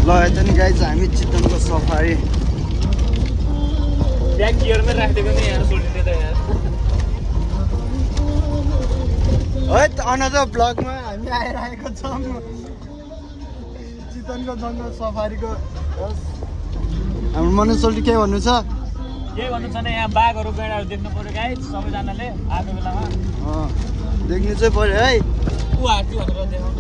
ल यता नि गाइज हामी चितवनको सफारी ब्याक गियरमै राखिदिएको नि यहाँ सोल्टिने त यहाँ है अनदर ब्लगमा हामी आइरहेको छौँ चितवनको जङ्गल सफारीको हाम्रो मनोज सोल्टी के भन्नु छ के भन्नु छ यहाँ बाघहरू गैँडाहरू देख्नु पर्यो गाइस सबैजनाले आएको बेलामा देख्नु चाहिँ पर्यो है ऊ हात्ती भनेर देखाउन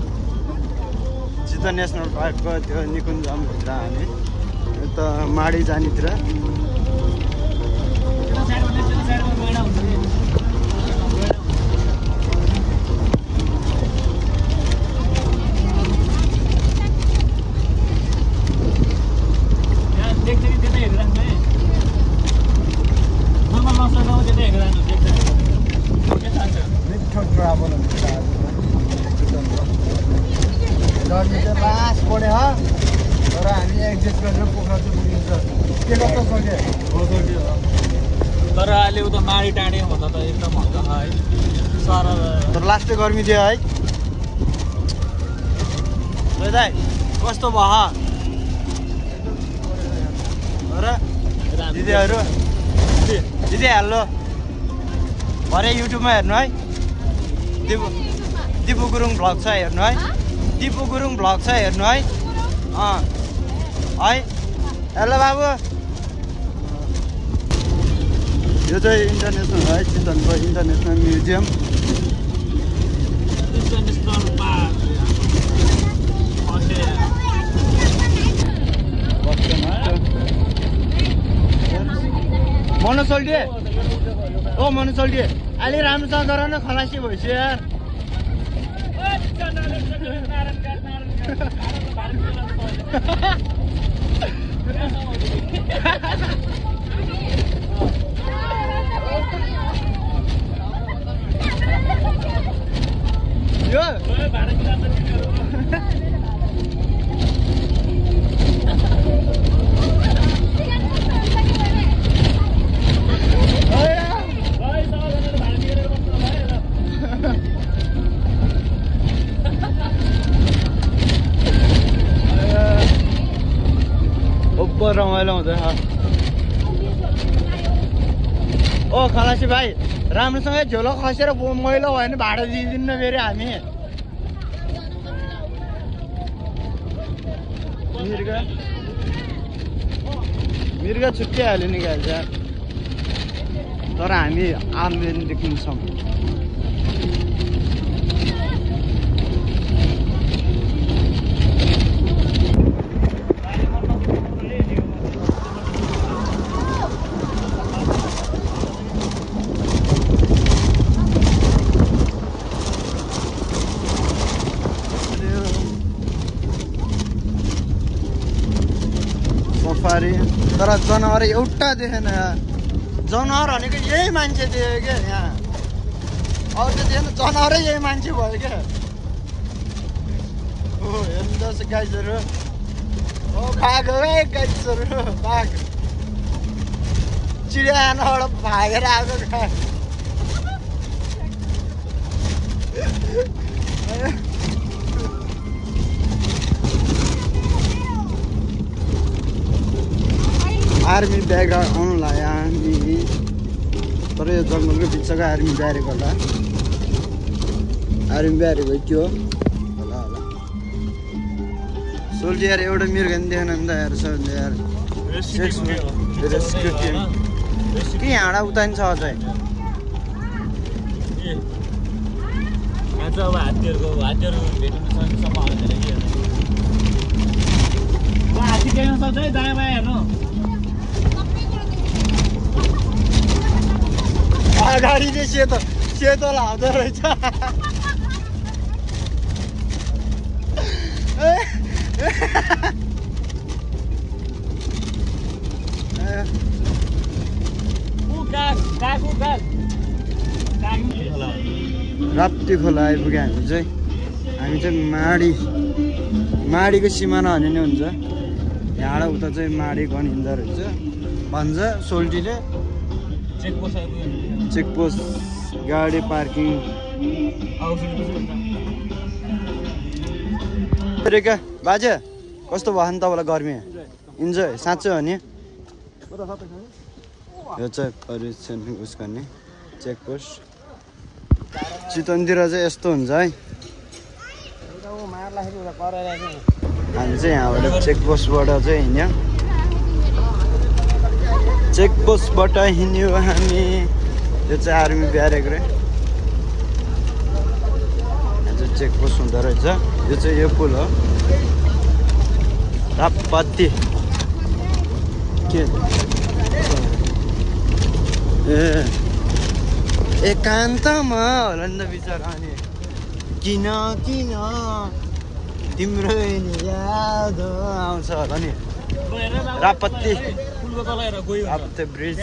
चितवन नेसनल पार्कको त्यो निकुञ्जमभित्र हामी यता माडी जानेतिर मिठो ट्राभल हुन्छ गर्मी चाहिँ लास पऱ्यो तर हामी एडजस्ट गरेर पोखरा चाहिँ पुगिन्छ के गर्छ सक्यो तर अहिले उता माडी टाँडे भन्दा त एकदम हल्का है सर तर लास्टै गर्मी दियो है दाइ कस्तो भयो र दिदीहरू दिदी हेलो भरे युट्युबमा हेर्नु है दिपु गुरुङ भ्लग छ हेर्नु है दिपु गुरुङ भ्लग छ हेर्नु है है हेलो बाबु यो चाहिँ इन्टरनेसनल है चितवनको इन्टरनेसनल म्युजियम मनोज सोल्टी ओ मनोज सोल्टी अहिले राम्रोसँग गर न खलासी भइसक्यो यार यो रमाइलो हुँदैछ ओ खलासी भाइ राम्रोसँगै झोलो खसेर मैलो भयो भने भाडा दिइदिन्न फेरि हामी मिर्गा छुट्टिहाल्यो नि गाइस तर हामी आर्मी देख्छौँ तर जनावर एउटा देखेन जनावर भनेको यही मान्छे देख्यो क्या यहाँ अरू त देखेन जनावरै यही मान्छे भयो क्या हो हेर्नुहोस् गाइजहरू हो बाघ हो है गाइजहरू बाघ चिडियाखानाबाट भागेर आएको खा आर्मी ब्याग आउनु लाग्यो हामी तर यो जङ्गलको बिचको आर्मी ब्यारेक होला आर्मी ब्यारेक हो त्यो होला होला सोल्टी यार एउटा मिर्ग नि देखेन नि त यार यार रेस्क्यु टिम के हाँडा उता नि छ अझै अब हात्तीहरू भेट्नु सम्भावना छैन कि हात्ती देख्न सक्छ है दायाँ बायाँ हेर्नु अगाडि चाहिँ सेतो लाउँदो रहेछ राप्ती खोला आइपुग्यो हामी चाहिँ माडीको सिमाना भन्ने नै हुन्छ यहाँबाट उता चाहिँ माडी गनिँदो रहेछ भन्छ सोल्टीले चेकपोस्ट गाडी पार्किङ बाजे कस्तो भयो नि तपाईँलाई गर्मी इन्जोय साँच्चै हो नि यो चाहिँ परीक्षण उस गर्ने चेकपोस्ट चितवनतिर चाहिँ यस्तो हुन्छ है हामी चाहिँ यहाँबाट चेकपोस्टबाट चाहिँ हिँड्यो चेकपोस्टबाट हिँड्यो हामी यो चाहिँ आर्मी ब्यारेक रे यहाँ चाहिँ चेकपोस्ट हुँदो रहेछ यो चाहिँ यो पुल हो राप्पत्ती के एकान्तमा होला नि त बिचरा अनि किन किन तिम्रो याद आउँछ होला नि राप्पत्ती राप्ते ब्रिज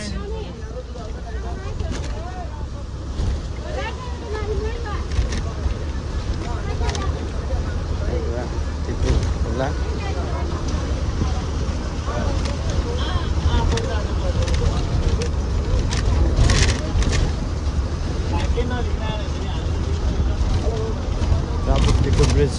होला राप्तीको ब्रिज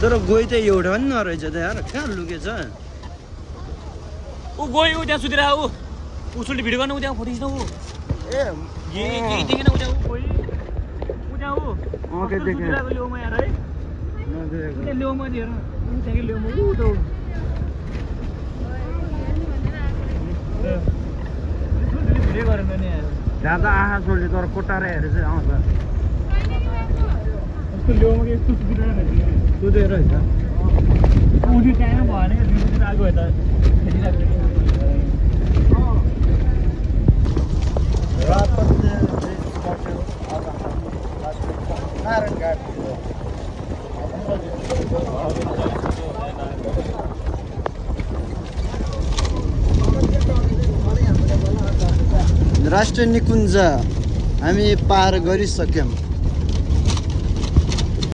तर गई त एउटा पनि नरहेछ त यार कहाँ लुकेछ ऊ गयो ऊ त्यहाँ सुतेर ऊ उसले भिडियो गर्नु त्यहाँ फोटो खिच्नु ऊ ए यही देखेन ऊ त्यहाँ ऊ गयो ऊ त्यहाँ ऊ ओके देखेँ ल्याउमा यार है त्यहाँ ल्याउमा दिएर ऊ त्यहाँकै ल्याउमा ऊ त भिडियो गरेन नि यार त्यहाँ त आँखा छोड्यो तर कोटाएर हेरेर चाहिँ आउँछ यस्तो ल्याउमा कि यस्तो सुतेर होइन उनी त्यहाँ भएन क्या दुईतिर आएको यता राष्ट्रिय निकुञ्ज हामी पार गरिसक्यौँ